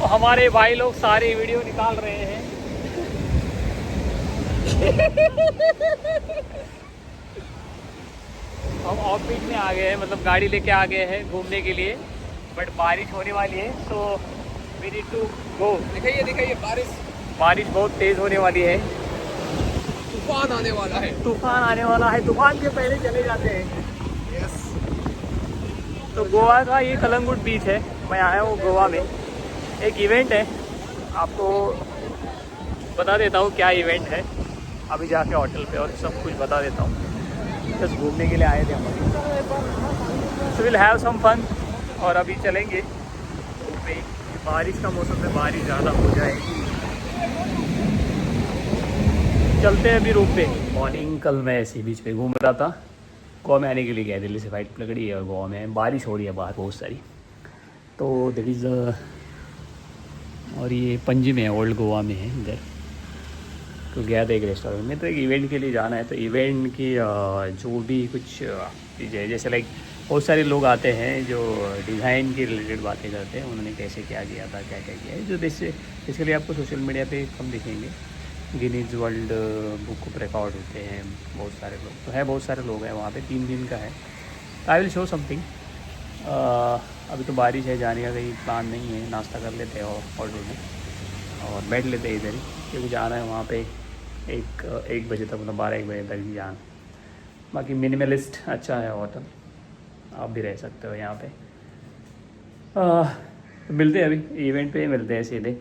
हमारे भाई लोग सारे वीडियो निकाल रहे हैं। हम ऑफ बीट में आ गए हैं, मतलब गाड़ी लेके आ गए हैं घूमने के लिए, बट बारिश होने वाली है, so we need to go. दिखाइए दिखाइए, बारिश बहुत तेज़ होने वाली है, तूफान आने वाला है। तूफान आने वाला है, तूफान के पहले चले जाते हैं। यस। तो गोवा का ये कलंगुट बीच है, मैं आया हूँ गोवा में। एक इवेंट है, आपको बता देता हूँ क्या इवेंट है, अभी जाके होटल पे और सब कुछ बता देता हूँ। बस घूमने के लिए आए थे हम, so will have some fun. और अभी चलेंगे पे, बारिश का मौसम में बारिश ज़्यादा हो जाएगी। चलते हैं अभी रूप पे। मॉर्निंग कल मैं ऐसे बीच पे घूम रहा था, गोवा में आने के लिए गया, दिल्ली से फ्लाइट पकड़ी है और गोवा में बारिश हो रही है बाहर बहुत सारी। तो देयर इज़ और ये पणजी में है, ओल्ड गोवा में है इधर। तो गया था एक रेस्टोरेंट में, तो एक इवेंट के लिए जाना है। तो इवेंट की जो भी कुछ चीज़ें है, जैसे लाइक बहुत सारे लोग आते हैं जो डिज़ाइन के रिलेटेड बातें करते हैं, उन्होंने कैसे क्या किया था, क्या क्या किया है, जो इसके लिए आपको सोशल मीडिया पे कम दिखेंगे। Guinness world book of record होते हैं बहुत सारे लोग, तो है बहुत सारे लोग हैं वहाँ पे, 3 दिन का है। I will show something. अभी तो बारिश है, जाने का कहीं प्लान नहीं है, नाश्ता कर लेते हैं होटल में और बैठ लेते हैं इधर ही, क्योंकि जाना है वहाँ पे 1 बजे तक, मतलब 12-1 बजे तक ही जाना। बाकी मिनिमलिस्ट अच्छा है होटल, आप भी रह सकते हो यहाँ पे। तो मिलते हैं अभी इवेंट पे, मिलते हैं सीधे।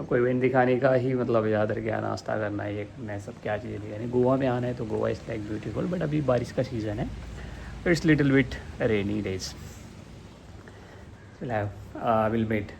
आपको इवेंट दिखाने का ही मतलब ज़्यादातर क्या, नाश्ता करना है, ये करना है, सब क्या चीज़ें दिखानी। गोवा में आना है तो Goa is like beautiful, but अभी बारिश का सीज़न है, it's little bit rainy days. Will met.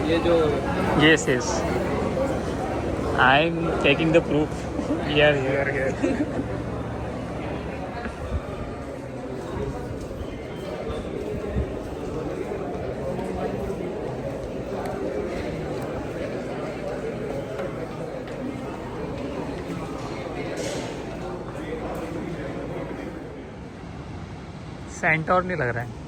ये जो Yes, yes. I'm taking the proof. Here. सेंटोर नहीं लग रहा है।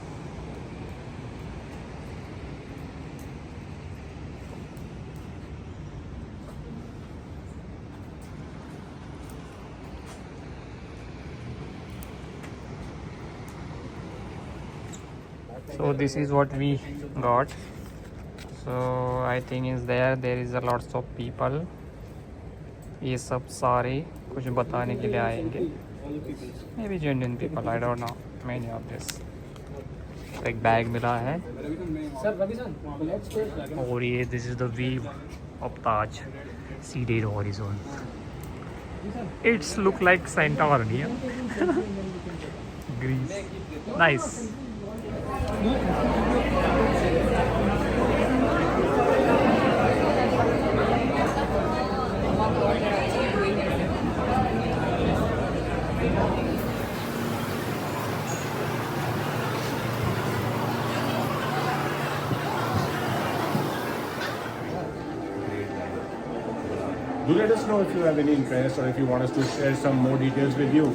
So this is what we got. So I think is there is a lots of people. ये सब सारे कुछ बताने के लिए आएंगे, maybe genuine people, I don't know, many of this। एक बैग मिला है और ये this is the view of Taj, seeded horizon। It's look like Santorini, Greece, nice। Do let us know if you have any interest or if you want us to share some more details with you.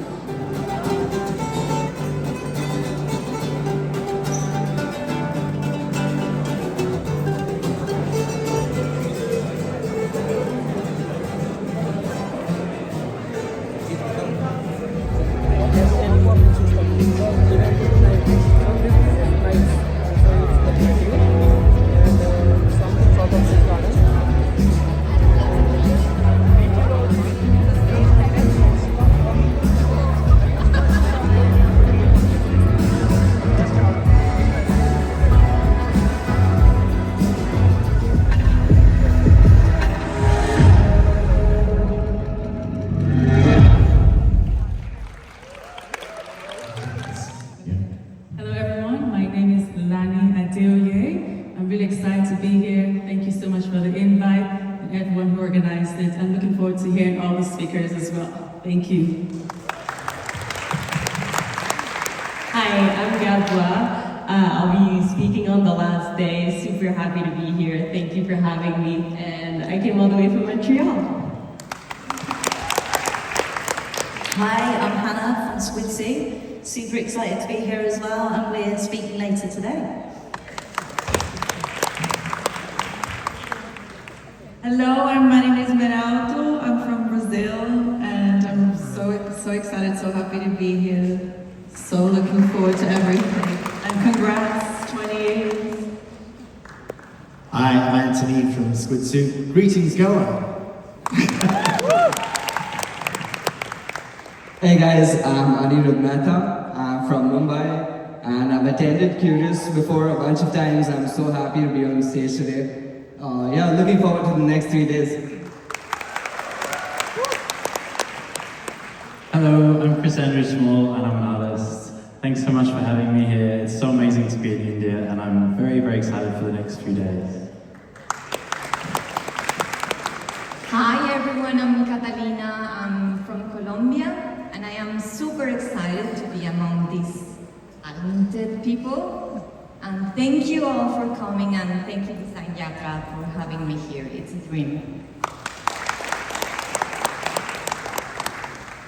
everyone who organized it. I'm looking forward to hearing all the speakers as well. Thank you. Hi, I'm Yatra. I'll be speaking on the last day. Super happy to be here. Thank you for having me. And I came all the way from Montreal. Hi, I'm Hannah from Squid Super excited to be here as well, and we're speaking later today. Hello, my name is Meralto. I'm from Brazil, and I'm so excited, so happy to be here. So looking forward to everything. And congrats, 20 years. Hi, I'm Anthony from Squid Soup. Greetings, Goa. Hey guys, I'm Anirudh Mehta. I'm from Mumbai, and I've attended Curious before a bunch of times. I'm so happy to be on stage today. Yeah, looking forward to the next 3 days. Hello, I'm Chris Andrew Small and I'm an artist. Thanks so much for having me here. It's so amazing to be in India and I'm very, very excited for the next few days. Hi everyone, I'm Catalina. I'm from Colombia and I am super excited to be among these talented people. And thank you all for coming and thank you Design Yatra for having me here. It's a dream.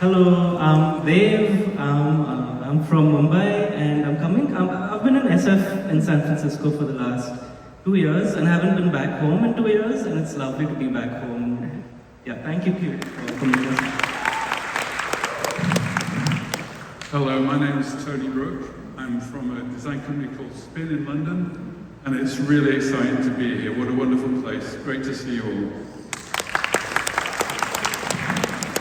Hello, I'm Dev. I'm from Mumbai and I'm coming. I've been in SF in San Francisco for the last 2 years and haven't been back home in 2 years, and it's lovely to be back home. Yeah, thank you for coming. Hello, my name is Tony Brooke. I'm from a design company called Spin in London, and it's really exciting to be here. What a wonderful place. Great to see you all.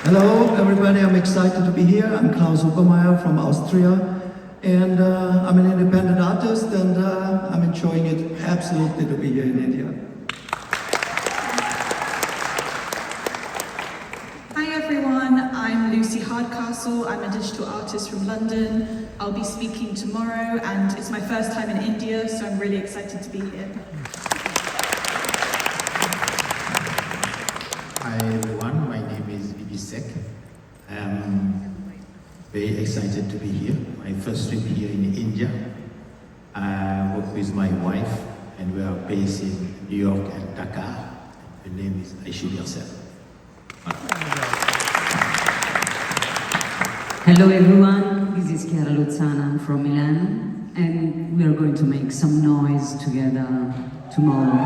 Hello everybody, I'm excited to be here. I'm Klaus Obermeier from Austria, and I'm an independent artist, and I'm enjoying it absolutely to be here in India. Hi everyone, I'm Lucy Hardcastle. I'm a digital artist from London. I'll be speaking tomorrow, and it's my first time in India, so I'm really excited to be here. Hi everyone, my name is Sek. I'm very excited to be here. My first trip here in India. I work with my wife and we are based in New York and Dhaka. Her name is Aishwarya Sen. Hello everyone, this is Chiara Luzzana, I'm from Milan, and we are going to make some noise together tomorrow.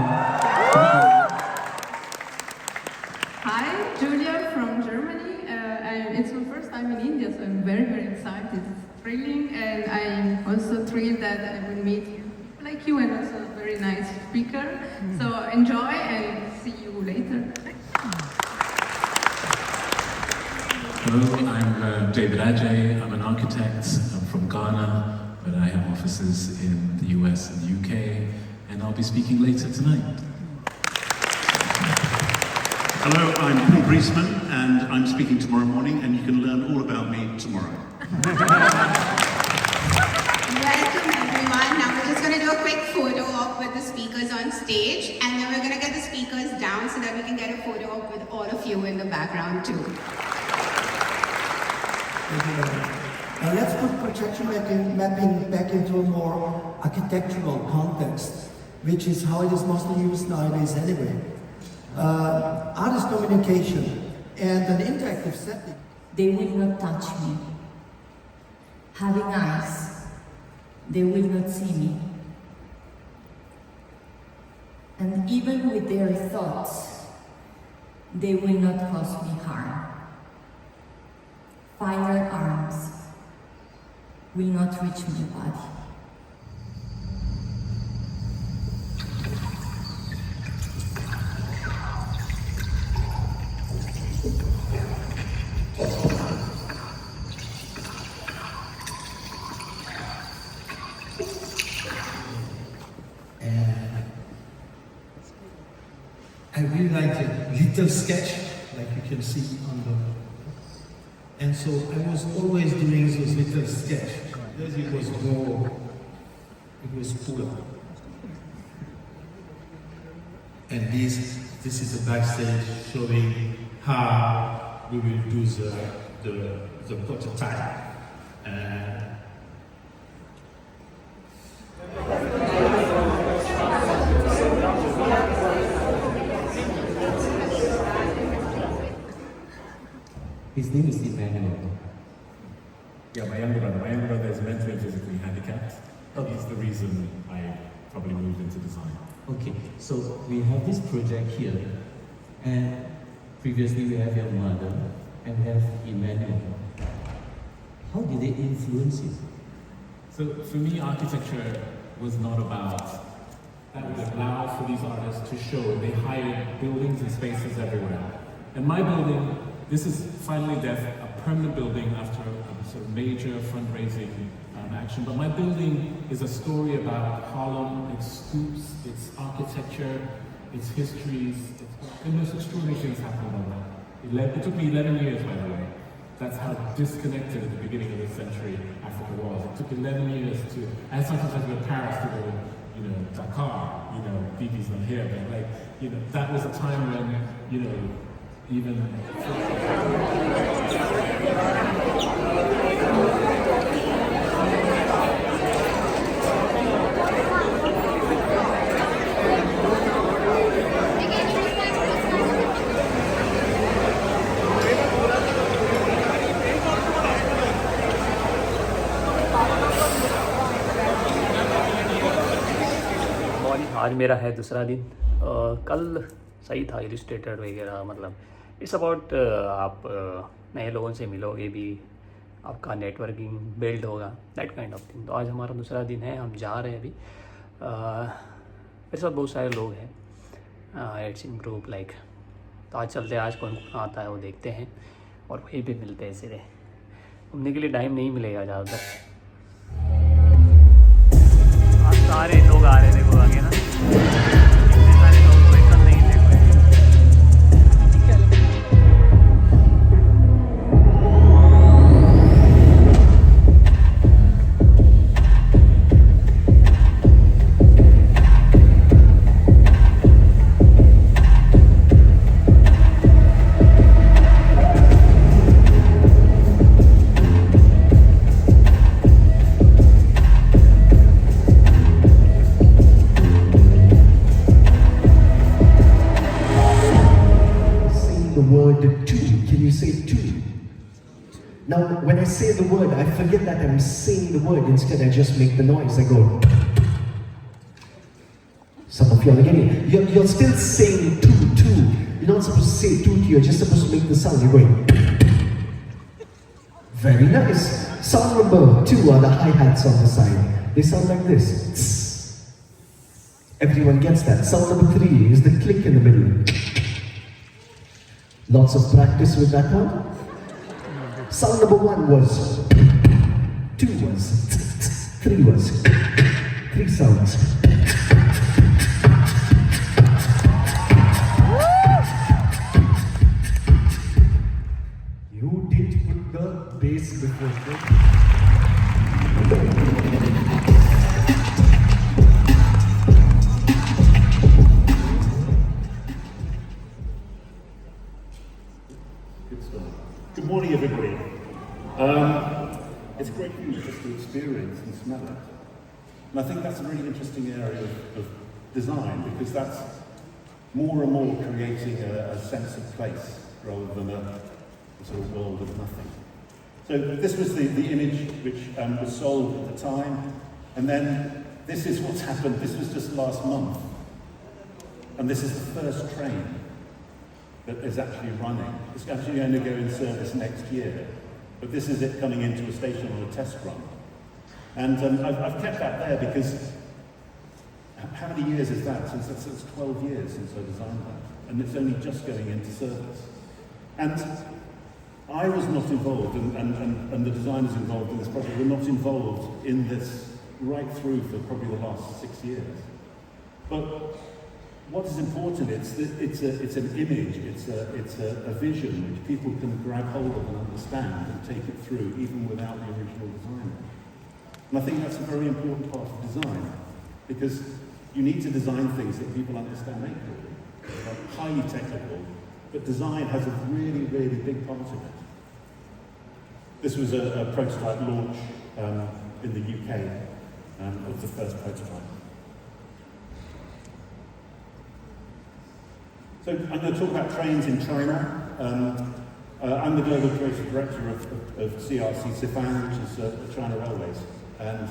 Hi, Julia from Germany, and it's my first time in India, so I'm very, very excited. It's thrilling, and I'm also thrilled that I will meet people like you and also a very nice speaker. So enjoy and see you later. Hello, I'm David Ajay. I'm an architect. I'm from Ghana, but I have offices in the US and the UK, and I'll be speaking later tonight. Hello, I'm Paul Griezmann, and I'm speaking tomorrow morning, and you can learn all about me tomorrow. Welcome everyone. Now we're just going to do a quick photo op with the speakers on stage, and then we're going to get the speakers down so that we can get a photo op with all of you in the background too. Thank you very much. Now let's put projection mapping back into a more architectural context, which is how it is mostly used nowadays anyway. Artist communication and an interactive setting. They will not touch me. Having eyes, they will not see me. And even with their thoughts, they will not cause me harm. Firearms will not reach my body. I really like the little sketch, like you can see on the... And so I was always doing those little sketch, because it was more, it was cooler. And this is the backstage showing how we will do the prototype. His name is Emmanuel. Yeah, my younger brother. My younger brother is mentally and physically handicapped. Okay. He's the reason I probably moved into design. Okay, so we have this project here, and previously we have your mother, and we have Emmanuel. How did they influence you? So for me, architecture was not about, that would allow for these artists to show. They hired buildings and spaces everywhere. And my building, this is Finally Deaf, a permanent building after a sort of major fundraising action. But my building is a story about Harlem, its scoops, its architecture, its histories. The most extraordinary things happened on that. It took me 11 years, by the way. That's how disconnected at the beginning of the century Africa was. It took 11 years to, I sometimes had to go to Paris to go to, Dakar, BB's not here, but that was a time when, even... आज मेरा है दूसरा दिन। कल सही था, Illustrator वगैरह, मतलब इट्स अबाउट आप नए लोगों से मिलोगे भी, आपका नेटवर्किंग बिल्ड होगा, दैट काइंड ऑफ थिंग। तो आज हमारा दूसरा दिन है, हम जा रहे हैं अभी। मेरे साथ बहुत सारे लोग हैं, इट्स इन ग्रुप लाइक। तो आज चलते हैं, आज कौन कौन आता है वो देखते हैं और वहीं पे मिलते हैं। सीधे घूमने के लिए टाइम नहीं मिलेगा ज़्यादातर। आज सारे लोग आ रहे हैं, देखो आगे ना, इतने सारे लोग को एकदम नहीं देखो। Now, when I say the word, I forget that I'm saying the word. Instead, I just make the noise. I go. Some of you are getting it. You're still saying two. You're not supposed to say toot. You're just supposed to make the sound. You're going. Very nice. Sound number 2 are the hi-hats on the side. They sound like this. Everyone gets that. Sound number 3 is the click in the middle. Lots of practice with that one. Sound number 1 was, 2 was, 3 was, 3 sounds. You didn't put the bass before this. Good morning, everybody. It's great for you just to experience and smell it. And I think that's a really interesting area of design, because that's more and more creating a sense of place rather than a sort of world of nothing. So this was the image which was sold at the time, and then this is what's happened. This was just last month, and this is the first train that is actually running. It's actually going to go in service next year, but this is it coming into a station on a test run. And I've kept that there because how many years is that? Since 12 years since I designed that, and it's only just going into service. And I was not involved, and the designers involved in this project were not involved in this right through for probably the last 6 years. But what is important, it's an image, it's a vision which people can grab hold of and understand and take it through even without the original designer. And I think that's a very important part of design, because you need to design things that people understand make. highly technical, but design has a really, really big part of it. This was a prototype launch in the UK of the first prototype. So I'm going to talk about trains in China. I'm the Global Creative Director of CRC Sifan, which is China Railways. And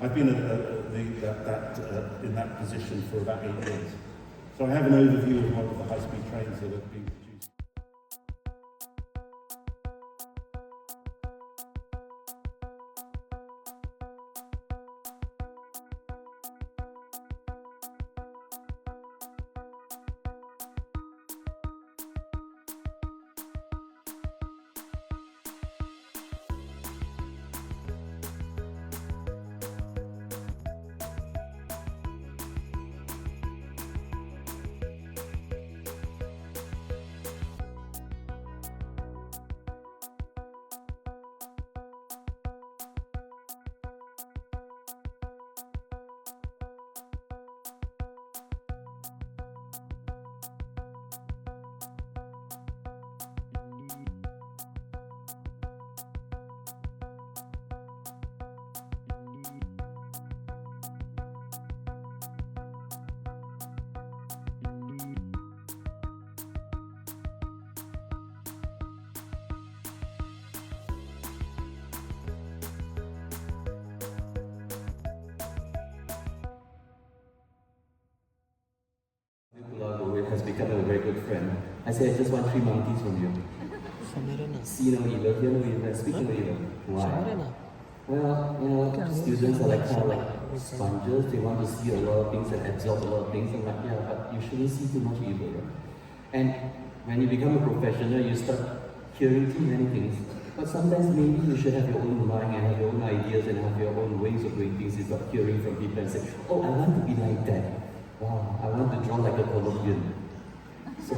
I've been in that position for about 8 years. So I have an overview of one of the high-speed trains that have been produced. It has become a very good friend. I said, I just want 3 monkeys from you. See no evil, hear no evil, speak no evil. Why? Well, students are like kind of like sponges. They want to see a lot of things and absorb a lot of things. I'm like, yeah, but you shouldn't see too much evil, right? And when you become a professional, you start hearing too many things. But sometimes maybe you should have your own mind and have your own ideas and have your own ways of doing things instead of hearing from people and say, oh, I want to be like that. Wow, I want to draw like a Colombian. So,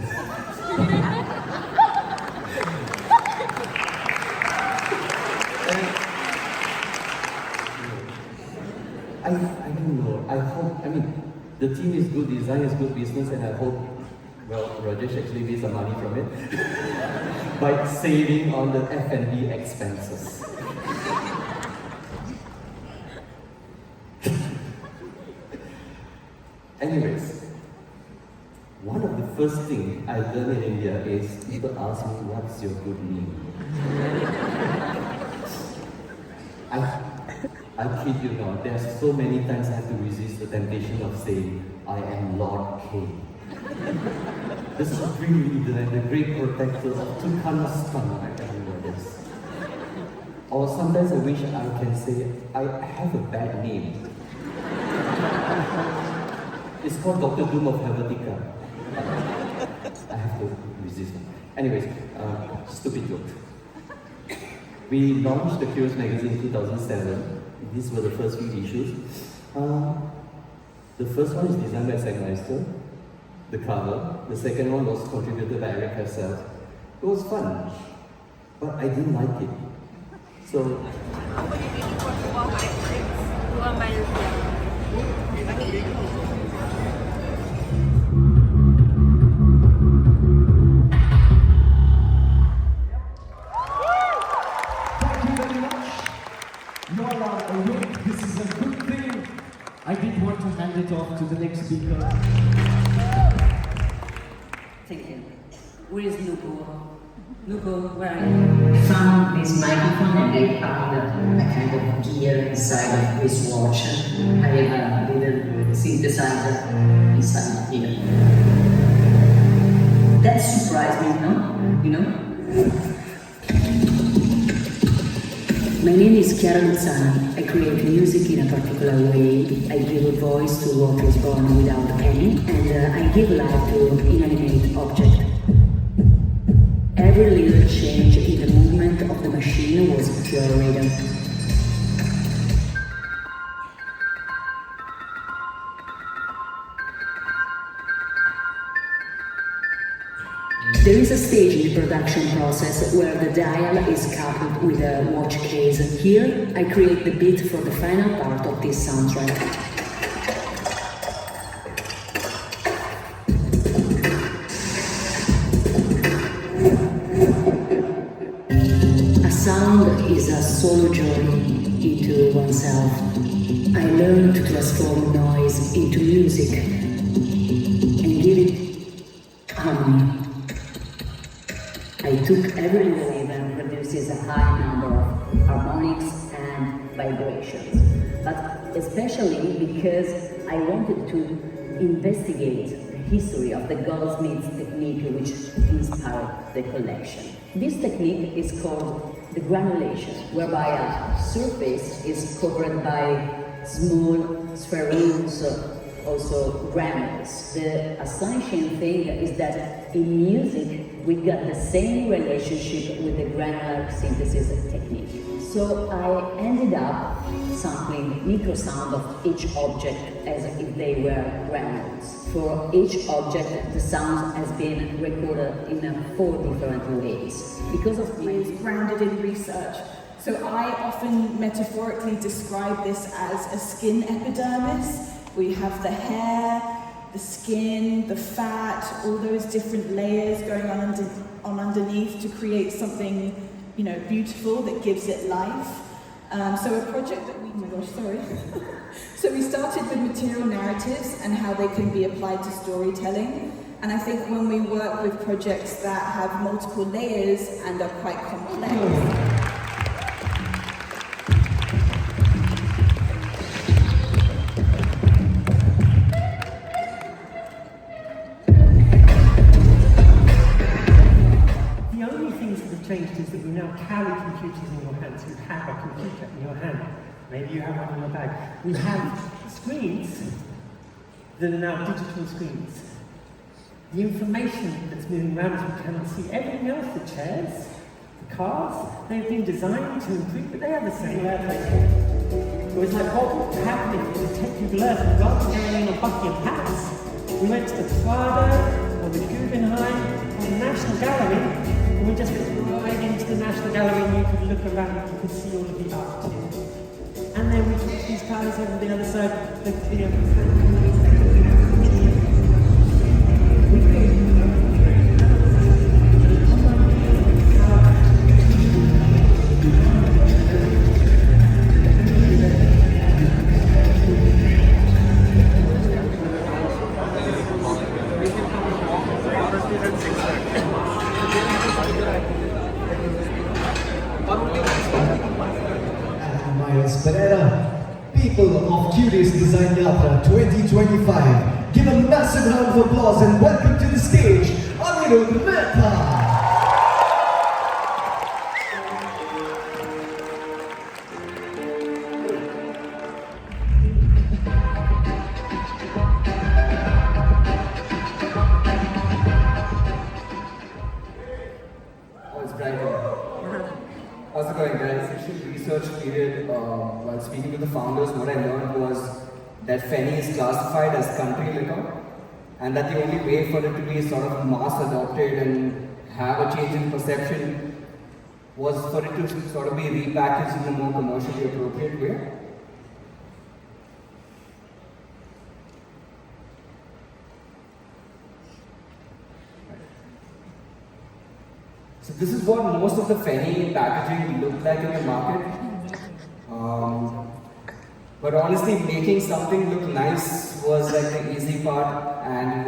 I don't know. I hope, I mean, the team is good, design is good business, and I hope, well, Rajesh actually made some money from it by saving on the F&B expenses. Anyways, one of the first things I learned in India is people ask me, what's your good name? I kid you not, there are so many times I have to resist the temptation of saying, I am Lord K. The supreme leader and the great protector of Turkmenistan, I remember this. Or sometimes I wish I can say, I have a bad name. It's called Dr. Doom of Helvetica. I have to resist. Anyways, stupid joke. We launched the Curious magazine in 2007. These were the first few issues. The first one is designed by Sagmeister, the cover. The second one was contributed by Eric herself. It was fun, but I didn't like it. So, this is a good thing. I did want to hand it off to the next speaker. Thank you. Where is Lupo? Lupo, where are you? Found this microphone and they found a kind of gear inside of this watch. I have a little synthesizer inside here. That surprised me, no? You know? My name is Chiara Luzzani. I create music in a particular way. I give a voice to what was born without any, and I give life to inanimate object. Every little change in the movement of the machine was pure rhythm. There is a stage in the production process where the dial is coupled with a watch case. Here, I create the beat for the final part of this soundtrack. solo journey into oneself. I learned to transform noise into music and give it harmony. I took every wave and produces a high number of harmonics and vibrations, but especially because I wanted to investigate the history of the goldsmith's technique which inspired the collection. This technique is called the granulation, whereby a surface is covered by small spherules, also granules. The astonishing thing is that in music we got the same relationship with the granular synthesis technique. So I ended up sampling the microsound of each object as if they were granules. For each object, the sound has been recorded in 4 different ways. Because of is grounded in research. So I often metaphorically describe this as a skin epidermis. We have the hair, the skin, the fat, all those different layers going on underneath to create something, beautiful that gives it life. So a project that So we started with material narratives and how they can be applied to storytelling. And I think when we work with projects that have multiple layers and are quite complex, changed is that we now carry computers in your hands. You have a computer in your hand. Maybe you have one in your bag. We have screens that are now digital screens. The information that's moving around us we cannot see. Everything else, the chairs, the cars, they've been designed to improve, but they have the same airplane. So it's like what happening in the technical earth, rather than going in on Buckingham Palace, we went to the Prado, or the Guggenheim, or the National Gallery, and we just went right into the National Gallery and you could look around and you could see all of the art too. And then we took these guys over the other side, people of Curious Design Yatra 2025. Give a massive round of applause and welcome to the stage, Anirudh Mehta. How's it going, guys? Initial research period, while speaking with the founders, what I learned was that Fenny is classified as country liquor, and that the only way for it to be sort of mass adopted and have a change in perception was for it to sort of be repackaged in a more commercially appropriate way. So this is what most of the Fenny packaging looked like in the market. But honestly, making something look nice was like the easy part, and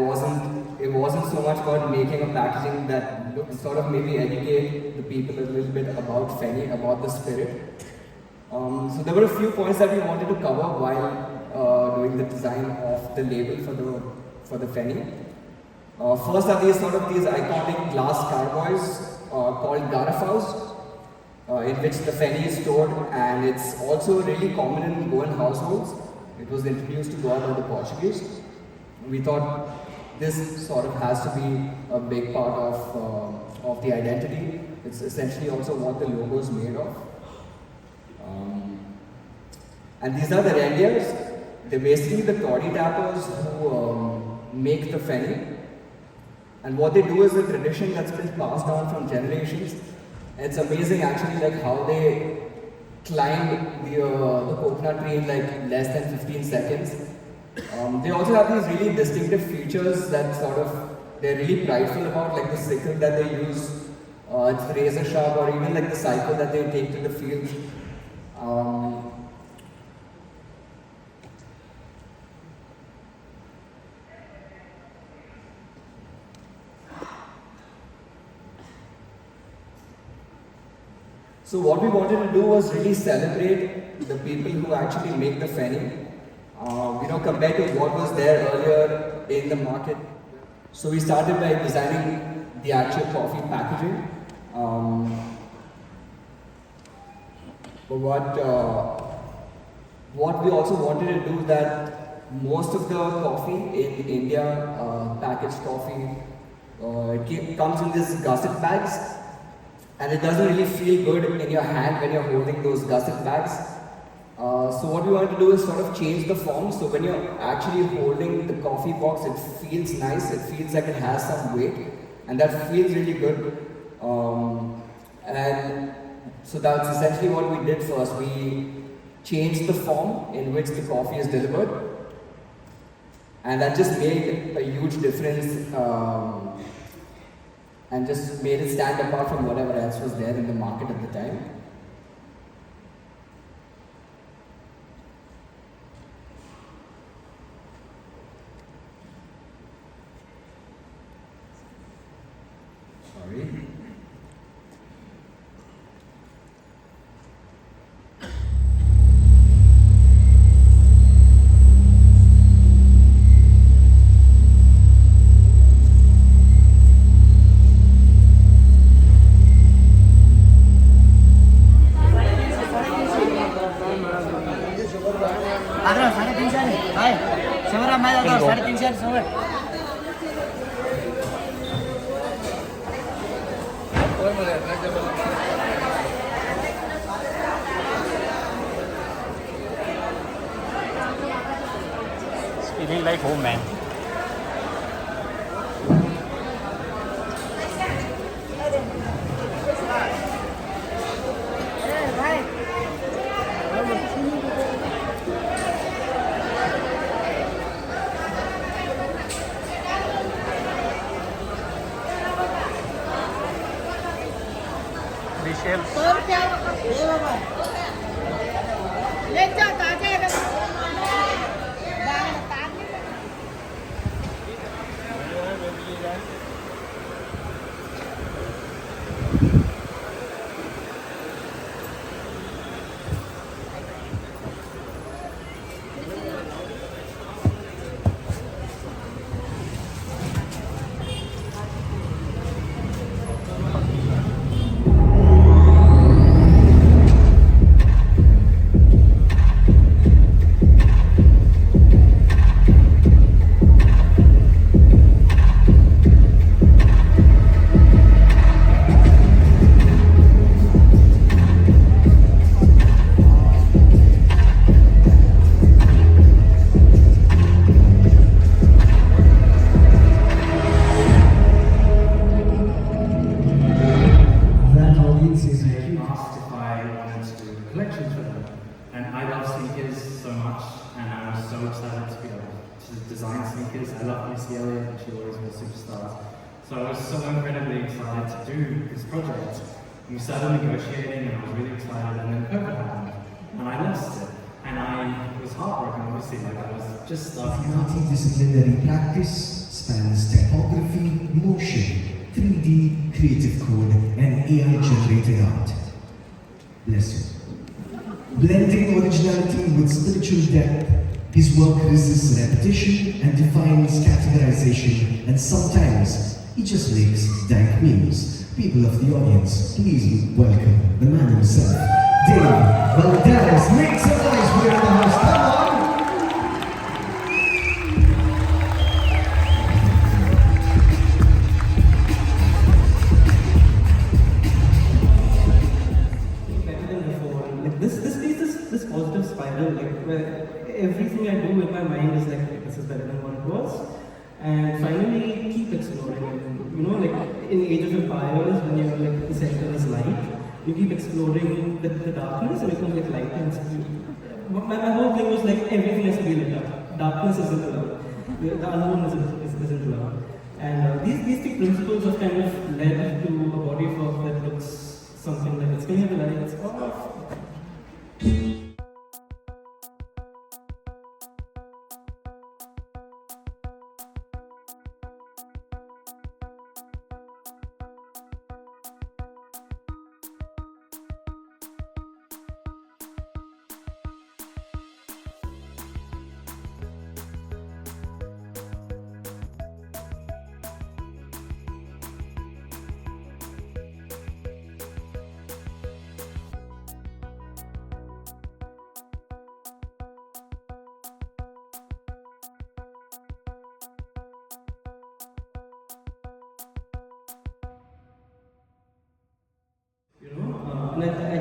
it wasn't so much about making a packaging that looked sort of maybe educate the people a little bit about Fenny, about the spirit. So there were a few points that we wanted to cover while doing the design of the label for the Fenny. First are these iconic glass carboys called garafaus, in which the Fenny is stored, and it's also really common in Goan households. It was introduced to Goa by the Portuguese. We thought this sort of has to be a big part of the identity. It's essentially also what the logo is made of. And these are the reindeers. They're basically the toddy tappers who make the Fenny. And what they do is a tradition that's been passed down from generations. It's amazing actually like how they climb the coconut tree in like less than 15 seconds. They also have these really distinctive features that they're really prideful about, like the sickle that they use, it's razor sharp, or even like the cycle that they take to the field. So what we wanted to do was really celebrate the people who actually make the Feni. Compared to what was there earlier in the market. So we started by designing the actual coffee packaging. But what we also wanted to do is that most of the coffee in India, packaged coffee, it comes in these gusset bags, and it doesn't really feel good in your hand when you're holding those gusset bags. So what we want to do is sort of change the form. So when you're actually holding the coffee box, it feels nice. It feels like it has some weight, and that feels really good. And so that's essentially what we did first. We changed the form in which the coffee is delivered, and that just made a huge difference, and just made it stand apart from whatever else was there in the market at the time. Sorry. It's feeling like home, man. So I was so incredibly excited to do this project. We started negotiating and I was really excited, and then COVID happened and I lost it. And I was heartbroken, obviously, like I was just starting out. Multidisciplinary practice spans typography, motion, 3D, creative code, and AI-generated art. Bless you. Blending originality with spiritual depth, his work resists repetition and defines categorization, and sometimes he just makes dank memes. People of the audience, please welcome the man himself, Dave Valdez. Make some noise, we're in the house, come on! Better than before. Like this positive spiral, like where everything I do with my mind is like this is better than what it was. And finally keep exploring. And, like in Age of Empires, when you're like the center is light, you keep exploring the darkness and it becomes like light. And my whole thing was like everything has to be lit up. Darkness isn't allowed. The other one isn't allowed. And these three principles have kind of led to a body of work that looks something like it's going to be like it's off.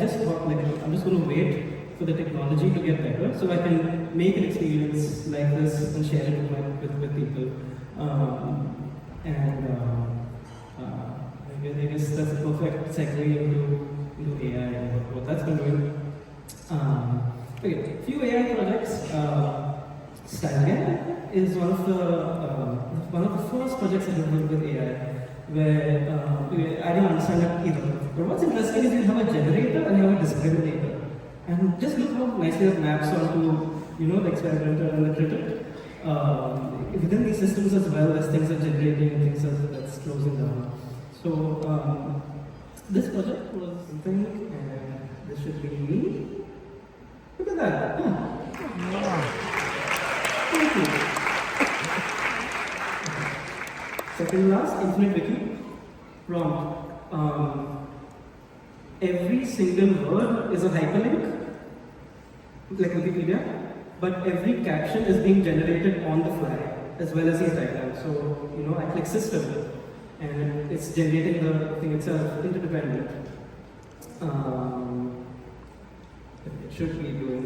just thought like, I'm just going to wait for the technology to get better so I can make an experience like this and share it with people. I guess that's a perfect segue into AI and what that's been doing. Okay, a few AI projects. StyleGuide is one of the first projects that I've worked with AI, where I didn't understand it either. But what's interesting is you have a generator and you have a discriminator, and just look how nicely it maps onto the experimenter and the critic. Within these systems as well, as things are generating and things that's closing down. So this project was something, and this should be me. Look at that. Thank you. Second last, Infinite Wiki. Prompt. Every single word is a hyperlink, like Wikipedia, but every caption is being generated on the fly, as well as these diagrams. So, I click system, and it's generating the thing itself interdependent. It should be doing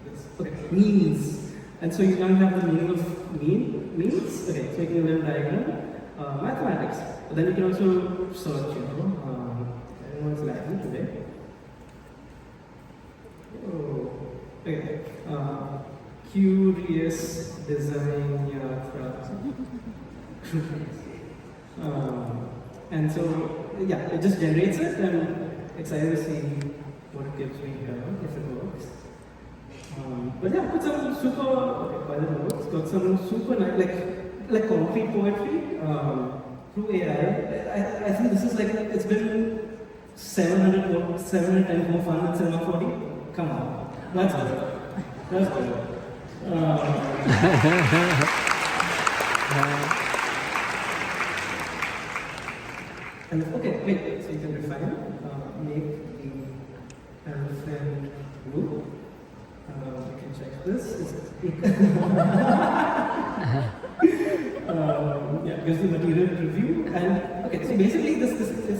this. Okay, means. And so you now have the meaning of means. Okay, so you can do a diagram. Mathematics. But then you can also search, I don't know what's lacking today. Oh, okay. Curious design Yatra. And so, yeah, it just generates it, and excited to see what it gives me here, if it works. But yeah, put some super, okay, by the works, got some super nice, like concrete poetry through AI. I think this is it's been 700 times more fun than Cinema 4D. Come on, that's good. That's good. And okay, wait, so you can refine, make the elephant move. You can check this. Yeah, gives the material review. And okay, so basically this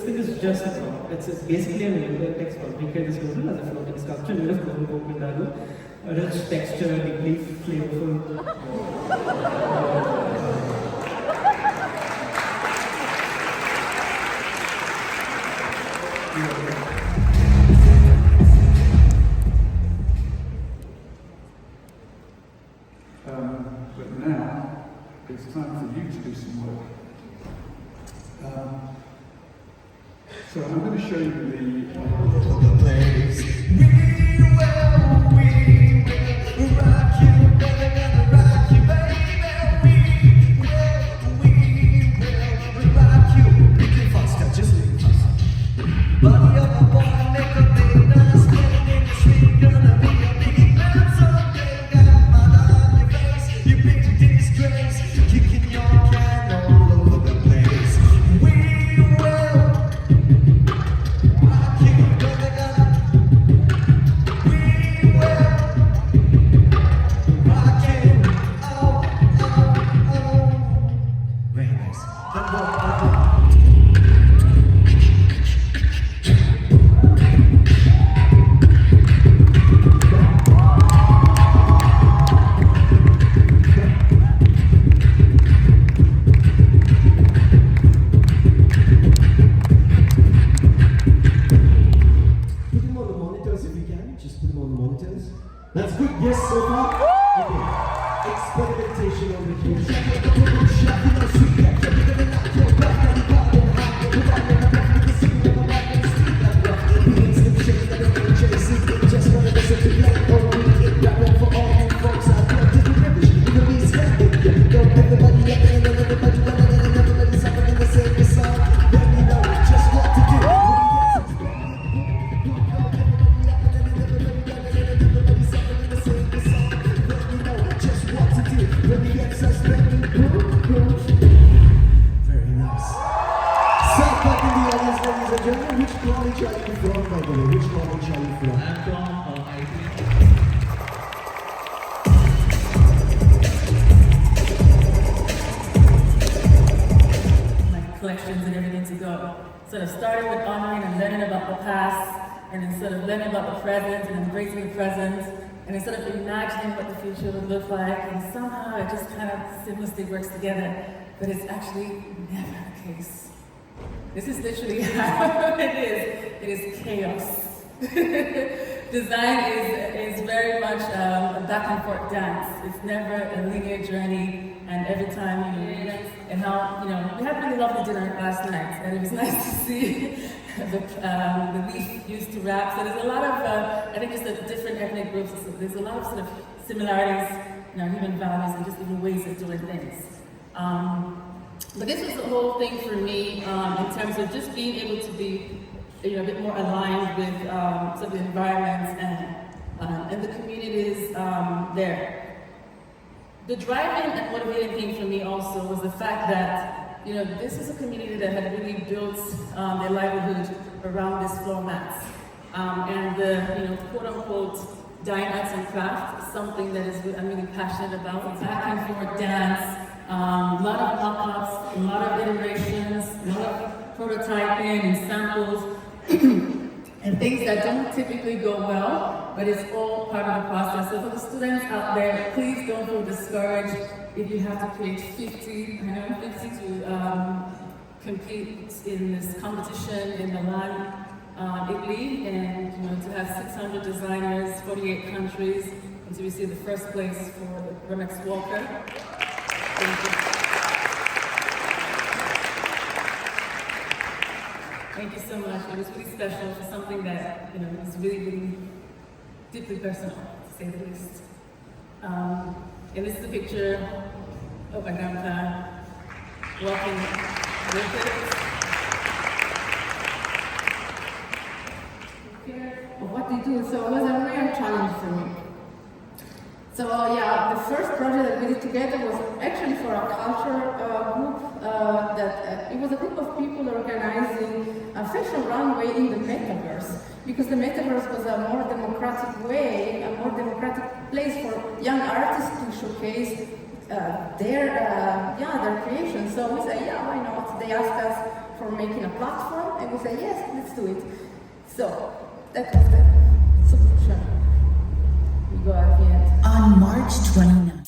thing is just a prompt. It's basically an inverted text prompt. We create this model as a floating sculpture made of golden open dialogue, a rich texture, deeply flavorful. But now it's time for you to do some work. So I'm going to show you the place. That's good, yes, so far? Okay. Experimentation on the key. Just wanna listen to play on weekend, rapping for all you folks out there. Just be rubbish, you can be standing. Don't everybody up and everybody running and everybody's suffering the same song. Let me know just what to do. Very nice. Sat back in the audience, ladies and gentlemen. Which college are you from, by the way? Which college are you from? I'm from IT. My collections and everything to go. So I started with honoring and learning about the past, and instead of learning about the present and embracing the present, and instead of imagining what the future would look like, and somehow it just kind of seamlessly works together, but it's actually never the case. This is literally how it is. It is chaos. Design is very much a back and forth dance. It's never a linear journey, and every time and how, we had a really lovely dinner last night, and it was nice to see the leaf used to wrap. So there's a lot of, I think just the different ethnic groups, there's a lot of sort of similarities in our human values and just different ways of doing things. But this was the whole thing for me in terms of just being able to be a bit more aligned with sort of the environment and the communities there. The driving and motivating thing for me also was the fact that this is a community that had really built their livelihood around these floor mats, and the quote unquote dine arts and craft is something that I'm really passionate about. Back and forth dance, a lot of mock-ups, a lot of iterations, a lot of prototyping and samples. And things that don't typically go well, but it's all part of the process. So for the students out there, please don't feel discouraged if you have to create 50 to compete in this competition in Milan, Italy, and to have 600 designers, 48 countries, and to receive the first place for the Remex Walker. Thank you. Thank you so much. It was really special for something that is really, really deeply personal, to say the least. And this is a picture of my grandpa walking with it. Of what they do, so it was a real challenge for me. So yeah, the first project that we did together was actually for a culture group. It was a group of people organizing a fashion runway in the metaverse, because the metaverse was a more democratic way, a more democratic place for young artists to showcase their creation. So we said, yeah, why not? They asked us for making a platform, and we said, yes, let's do it. So that was the solution. We go at the end. On March 29th.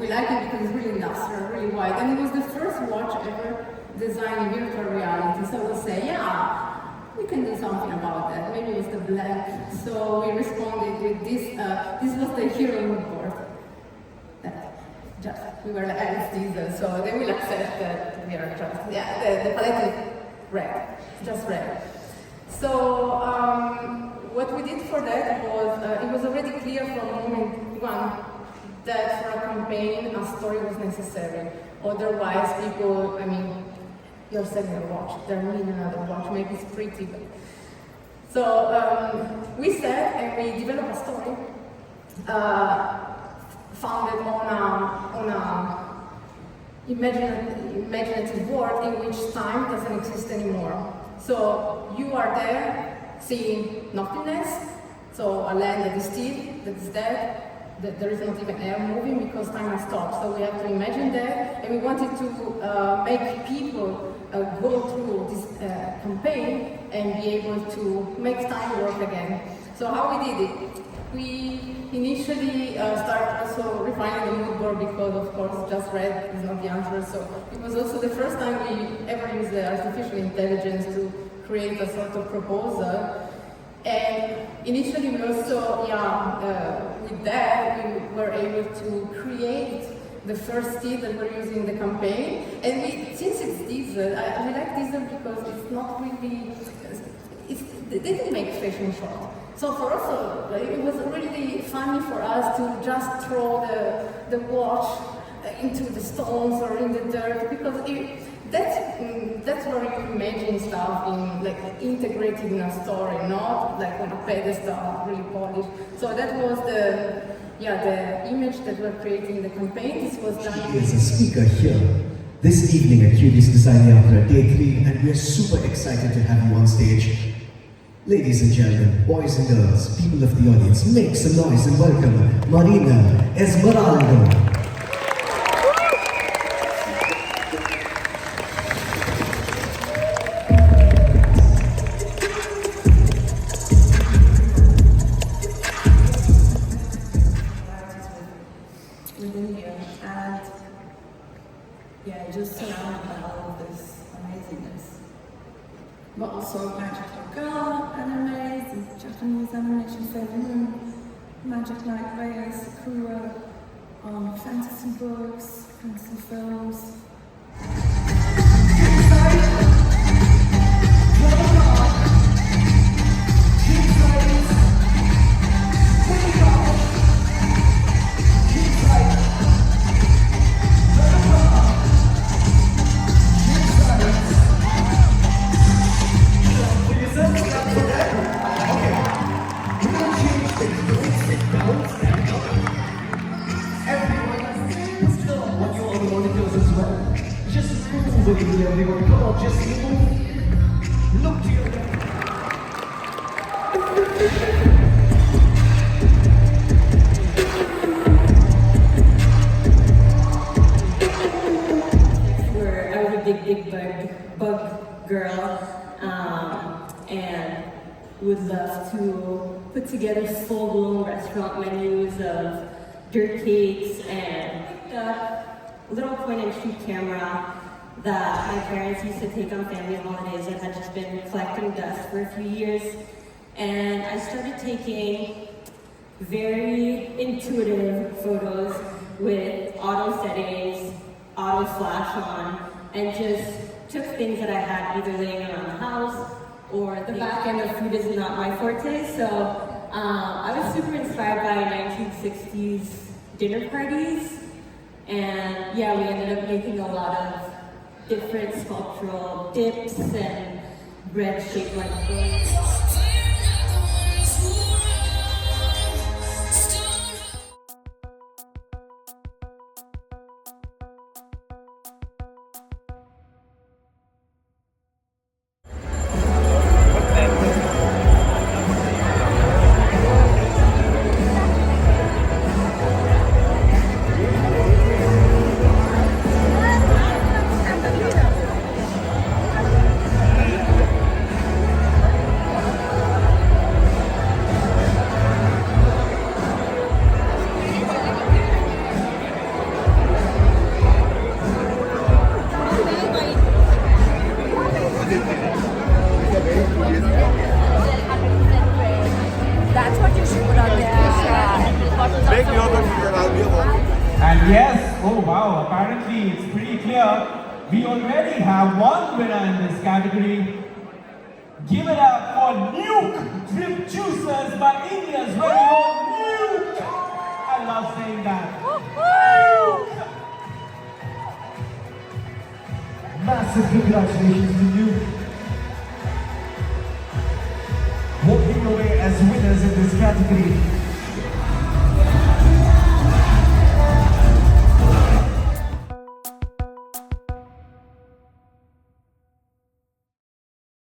We like it because it's really industrial, really wide, and it was the first watch ever designed in virtual reality. So we say, yeah, we can do something about that. Maybe it was the black. So we responded with this. This was the hero mood board. We were like, it's diesel, so they will accept that we are just, the palette is red, just red. So what we did for that was, it was already clear from moment one that for a campaign a story was necessary. Otherwise people, you're selling a watch, they're needing another watch, maybe it's pretty, but. So we said, and we developed a story founded on a imaginative world in which time doesn't exist anymore. So you are there seeing nothingness, so a land that is still, that is dead, that there is not even air moving because time has stopped. So we have to imagine that, and we wanted to make people go through this campaign and be able to make time work again. So how we did it? We initially started also refining the mood board because, of course, just red is not the answer. So it was also the first time we ever used artificial intelligence to create a sort of proposal. And initially we also, with that, we were able to create the first steel that we're using in the campaign. And since it's diesel, pieces. I like diesel because it's not really, they didn't make fashion shows. So for us, it was really funny for us to just throw the watch into the stones or in the dirt, because that's where you imagine stuff in, like, integrated in a story, not like on a pedestal, really polished. So that was the image that we're creating in the campaign. This was done. She is a speaker here this evening at Curious Design Yatra Day 3, and we're super excited to have you on stage. Ladies and gentlemen, boys and girls, people of the audience, make some noise and welcome Marina Esmeralda. Within you, and yeah, just surrounded by all of this amazingness. But also magical girl animes, Japanese animation film, Magic Knight Raya, Sakura, fantasy books, fantasy films. Everyone, come on, just move. Look to your left. I was a big bug girl, and would love to put together full-blown restaurant menus of dirt cakes, and picked up a little point-and-shoot camera that my parents used to take on family holidays that had just been collecting dust for a few years. And I started taking very intuitive photos with auto settings, auto flash on, and just took things that I had either laying around the house or the back end of food is not my forte. So I was super inspired by 1960s dinner parties. And yeah, we ended up making a lot of different sculptural dips and bread shaped like books. That's what you should put on there. And yes, oh wow, apparently it's pretty clear. We already have one winner in this category. Give it up for Nuke Drip Juicers by India's very own Nuke. I love saying that. Nuke. Massive congratulations to you. Walking away as winners in this category.